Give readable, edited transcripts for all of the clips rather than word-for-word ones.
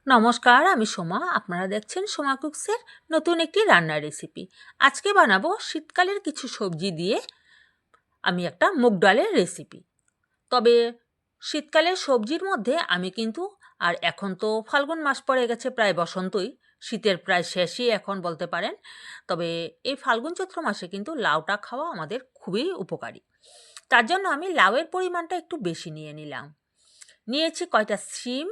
নমস্কার, আমি সোমা। আপনারা দেখছেন সোমা কুকসের নতুন একটি রান্নার রেসিপি। আজকে বানাবো শীতকালের কিছু সবজি দিয়ে আমি একটা মুগ ডালের রেসিপি। তবে শীতকালের সবজির মধ্যে আমি কিন্তু, আর এখন তো ফাল্গুন মাস পড়ে গেছে, প্রায় বসন্তই, শীতের প্রায় শেষই এখন বলতে পারেন। তবে এই ফাল্গুন চৈত্র মাসে কিন্তু লাউটা খাওয়া আমাদের খুবই উপকারী। তার জন্য আমি লাউয়ের পরিমাণটা একটু বেশি নিয়ে নিলাম। নিয়েছি কয়টা শিম,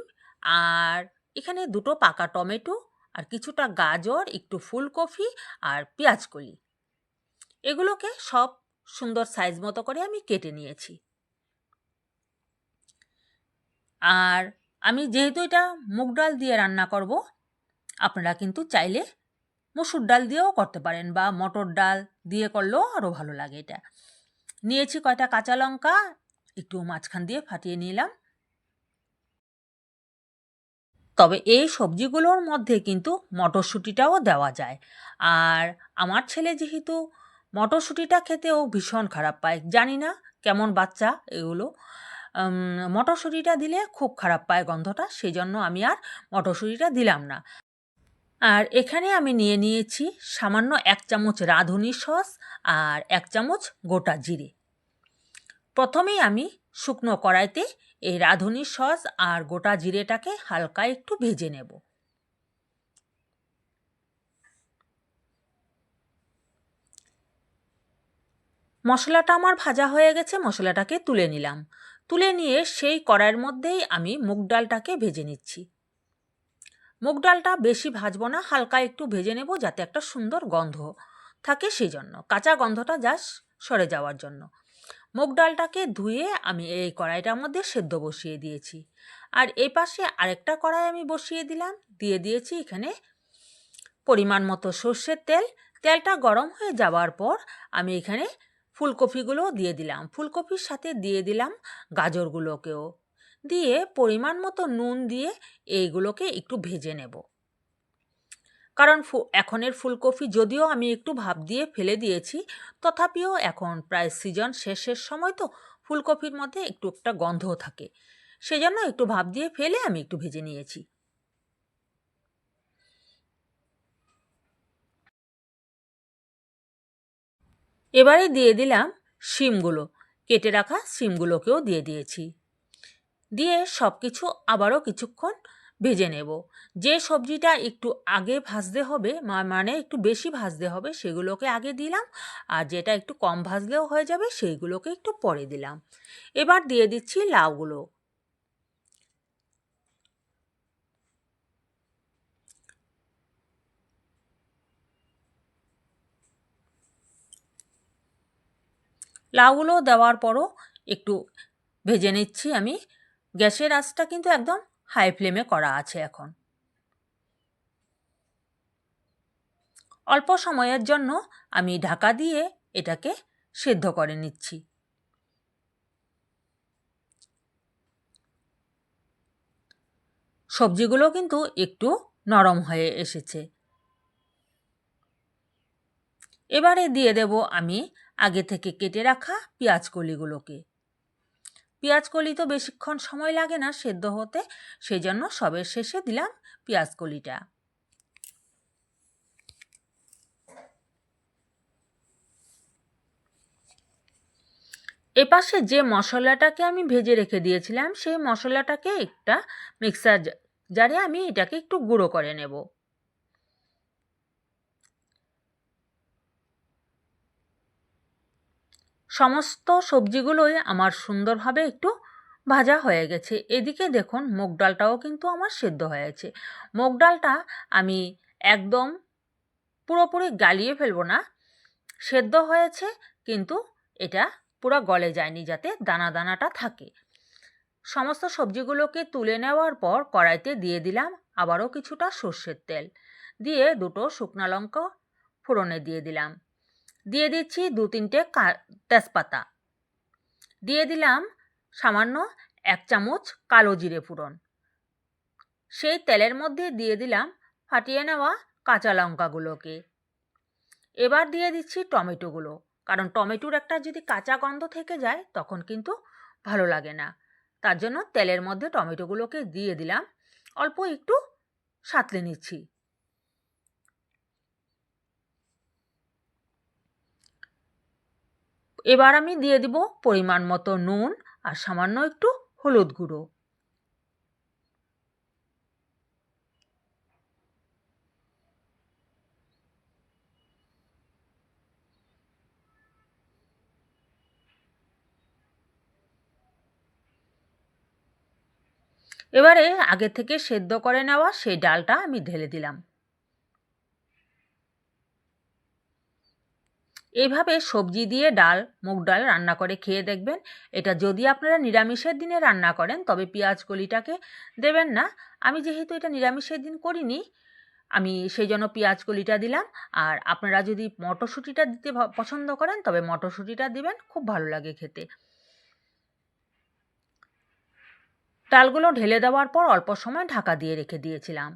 আর এখানে দুটো পাকা টমেটো, আর কিছুটা গাজর, একটু ফুলকপি আর পেঁয়াজকলি। এগুলোকে সব সুন্দর সাইজ মতো করে আমি কেটে নিয়েছি। আর আমি যেহেতু এটা মুগ ডাল দিয়ে রান্না করব, আপনারা কিন্তু চাইলে মসুর ডাল দিয়েও করতে পারেন বা মটর ডাল দিয়ে করলেও আরও ভালো লাগে এটা। নিয়েছি কয়টা কাঁচা লঙ্কা, একটু মাঝখান দিয়ে ফাটিয়ে নিলাম। তবে এই সবজিগুলোর মধ্যে কিন্তু মটরশুঁটিটাও দেওয়া যায়। আর আমার ছেলে যেহেতু মটরশুঁটিটা খেতেও ভীষণ খারাপ পায়, জানি না কেমন বাচ্চা এগুলো, মটরশুঁটিটা দিলে খুব খারাপ পায় গন্ধটা, সেই জন্য আমি আর মটরশুঁটিটা দিলাম না। আর এখানে আমি নিয়ে নিয়েছি সামান্য 1 চামচ রাঁধুনি সস আর 1 চামচ গোটা জিরে। প্রথমেই আমি শুকনো কড়াইতে এই রাঁধুনি সস আর গোটা জিরেটাকে হালকা একটু ভেজে নেব। মশলাটা আমার ভাজা হয়ে গেছে, মশলাটাকে তুলে নিলাম। তুলে নিয়ে সেই কড়াইয়ের মধ্যেই আমি মুগ ডালটাকে ভেজে নিচ্ছি। মুগ ডালটা বেশি ভাজবো না, হালকা একটু ভেজে নেব যাতে একটা সুন্দর গন্ধ থাকে, সেই জন্য কাঁচা গন্ধটা জাস্ট সরে যাওয়ার জন্য। মুগ ডালটাকে ধুয়ে আমি এই কড়াইটার মধ্যে সেদ্ধ বসিয়ে দিয়েছি। আর এই পাশে আরেকটা কড়াই আমি বসিয়ে দিলাম, দিয়ে দিয়েছি এখানে পরিমাণ মতো সর্ষের তেল। তেলটা গরম হয়ে যাওয়ার পর আমি এখানে ফুলকপিগুলোও দিয়ে দিলাম, ফুলকপির সাথে দিয়ে দিলাম গাজরগুলোকেও, দিয়ে পরিমাণ মতো নুন দিয়ে এইগুলোকে একটু ভেজে নেব। কারণ এখনের ফুলকপি যদিও আমি একটু ভাপ দিয়ে ফেলে দিয়েছি, তথাপিও এখন প্রায় সিজন শেষের সময় তো ফুলকপির মধ্যে একটু একটা গন্ধ থাকে, সেজন্য একটু ভাপ দিয়ে ফেলে আমি একটু ভেজে নিয়েছি। এবারে দিয়ে দিলাম শিমগুলো, কেটে রাখা শিমগুলোকেও দিয়ে দিয়েছি। দিয়ে সব কিছু আবারও কিছুক্ষণ ভেজে নেব। যে সবজিটা একটু আগে ভাজতে হবে, মানে একটু বেশি ভাজতে হবে, সেগুলোকে আগে দিলাম, আর যেটা একটু কম ভাজলেও হয়ে যাবে সেইগুলোকে একটু পরে দিলাম। এবার দিয়ে দিচ্ছি লাউগুলো। লাউগুলো দেওয়ার পরও একটু ভেজে নিচ্ছি আমি। গ্যাসের আঁচটা কিন্তু একদম হাই ফ্লেমে করা আছে এখন। অল্প সময়ের জন্য আমি ঢাকা দিয়ে এটাকে সেদ্ধ করে নিচ্ছি। সবজিগুলো কিন্তু একটু নরম হয়ে এসেছে। এবারে দিয়ে দেব আমি আগে থেকে কেটে রাখা পেঁয়াজকলিগুলোকে। পেঁয়াজকলি তো বেশিক্ষণ সময় লাগে না সেদ্ধ হতে, সেই জন্য সবের শেষে দিলাম পেঁয়াজকলিটা। এপাশে যে মশলাটাকে আমি ভেজে রেখে দিয়েছিলাম, সেই মশলাটাকে একটা মিক্সার জারে আমি এটাকে একটু গুঁড়ো করে নেব। সমস্ত সবজিগুলোই আমার সুন্দরভাবে একটু ভাজা হয়ে গেছে। এদিকে দেখুন মুগ ডালটাও কিন্তু আমার সেদ্ধ হয়েছে। মুগ ডালটা আমি একদম পুরোপুরি গালিয়ে ফেলবো না, সেদ্ধ হয়েছে কিন্তু এটা পুরো গলে যায়নি, যাতে দানা দানাটা থাকে। সমস্ত সবজিগুলোকে তুলে নেওয়ার পর কড়াইতে দিয়ে দিলাম আবারও কিছুটা সর্ষের তেল, দিয়ে দুটো শুকনো লঙ্কা ফোড়নে দিয়ে দিলাম। দিয়ে দিচ্ছি 2-3টে তেজপাতা, দিয়ে দিলাম সামান্য 1 চামচ কালো জিরে ফোড়ন। সেই তেলের মধ্যে দিয়ে দিলাম ফাটিয়ে নেওয়া কাঁচা লঙ্কাগুলোকে। এবার দিয়ে দিচ্ছি টমেটোগুলো, কারণ টমেটোর একটা যদি কাঁচা গন্ধ থেকে যায় তখন কিন্তু ভালো লাগে না, তার জন্য তেলের মধ্যে টমেটোগুলোকে দিয়ে দিলাম। অল্প একটু সাঁতলে নিচ্ছি। এবার আমি দিয়ে দিব পরিমাণ মতো নুন আর সামান্য একটু হলুদ গুঁড়ো। এবারে আগে থেকে সেদ্ধ করে নেওয়া সেই ডালটা আমি ঢেলে দিলাম। এইভাবে সবজি দিয়ে ডাল, মুগ ডাল রান্না করে খেয়ে দেখবেন। এটা যদি আপনারা নিরামিষের দিনে রান্না করেন তবে পেঁয়াজ কলিটাকে দেবেন না। আমি যেহেতু এটা নিরামিষের দিন করিনি, আমি সেই জন্য পেঁয়াজ কলিটা দিলাম। আর আপনারা যদি মটরশুঁটিটা দিতে পছন্দ করেন তবে মটরশুঁটিটা দিবেন, খুব ভালো লাগে খেতে। ডালগুলো ঢেলে দেওয়ার পর অল্প সময় ঢাকা দিয়ে রেখে দিয়েছিলাম।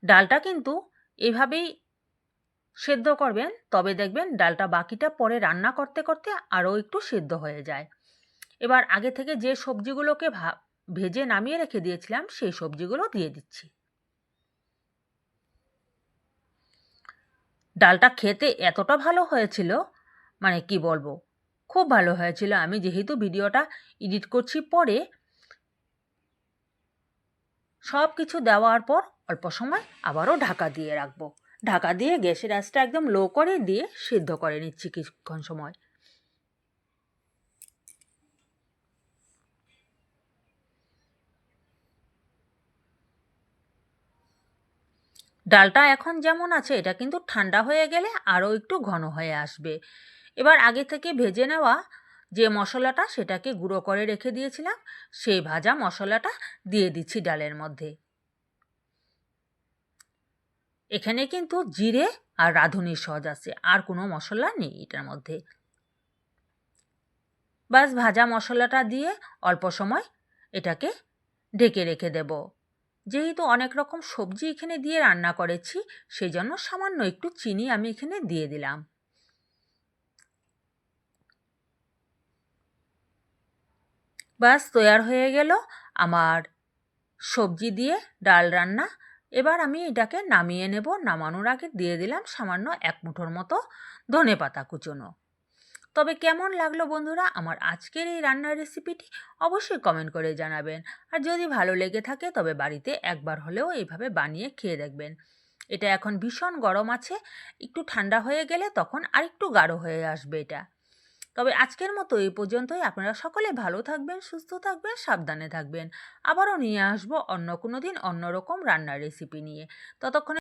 ডালটা কিন্তু এভাবেই সেদ্ধ করবেন, তবে দেখবেন ডালটা বাকিটা পরে রান্না করতে করতে আরও একটু সেদ্ধ হয়ে যায়। এবার আগে থেকে যে সবজিগুলোকে ভেজে নামিয়ে রেখে দিয়েছিলাম সেই সবজিগুলো দিয়ে দিচ্ছি। ডালটা খেতে এতটা ভালো হয়েছিল, মানে কি বলবো, খুব ভালো হয়েছিল। আমি যেহেতু ভিডিওটা এডিট করছি পরে, সব কিছু দেওয়ার পর অল্প সময় আবারও ঢাকা দিয়ে রাখবো। ঢাকা দিয়ে গ্যাসের আঁচটা একদম লো করে দিয়ে সিদ্ধ করে নিচ্ছি কিছুক্ষণ সময়। ডালটা এখন যেমন আছে এটা কিন্তু ঠান্ডা হয়ে গেলে আরও একটু ঘন হয়ে আসবে। এবার আগে থেকে ভেজে নেওয়া যে মশলাটা সেটাকে গুঁড়ো করে রেখে দিয়েছিলাম, সেই ভাজা মশলাটা দিয়ে দিচ্ছি ডালের মধ্যে। এখানে কিন্তু জিরে আর রাঁধুনির সস আছে, আর কোনো মশলা নেই এটার মধ্যে। বাস ভাজা মশলাটা দিয়ে অল্প সময় এটাকে ঢেকে রেখে দেব। যেহেতু অনেক রকম সবজি এখানে দিয়ে রান্না করেছি, সেই জন্য সামান্য একটু চিনি আমি এখানে দিয়ে দিলাম। বাস তৈয়ার হয়ে গেল আমার সবজি দিয়ে ডাল রান্না। এবার আমি এটাকে নামিয়ে নেব। নামানোর আগে দিয়ে দিলাম সামান্য 1 মুঠোর মতো ধনেপাতা কুচোনো। তবে কেমন লাগলো বন্ধুরা আমার আজকের এই রান্নার রেসিপিটি অবশ্যই কমেন্ট করে জানাবেন। আর যদি ভালো লেগে থাকে তবে বাড়িতে একবার হলেও এইভাবে বানিয়ে খেয়ে দেখবেন। এটা এখন ভীষণ গরম আছে, একটু ঠান্ডা হয়ে গেলে তখন আরেকটু গাঢ় হয়ে আসবে এটা। তবে আজকের মতো এই পর্যন্তই। আপনারা সকলে ভালো থাকবেন, সুস্থ থাকবেন, সাবধানে থাকবেন। আবারও নিয়ে আসবো অন্য কোনো দিন অন্যরকম রান্নার রেসিপি নিয়ে। ততক্ষণে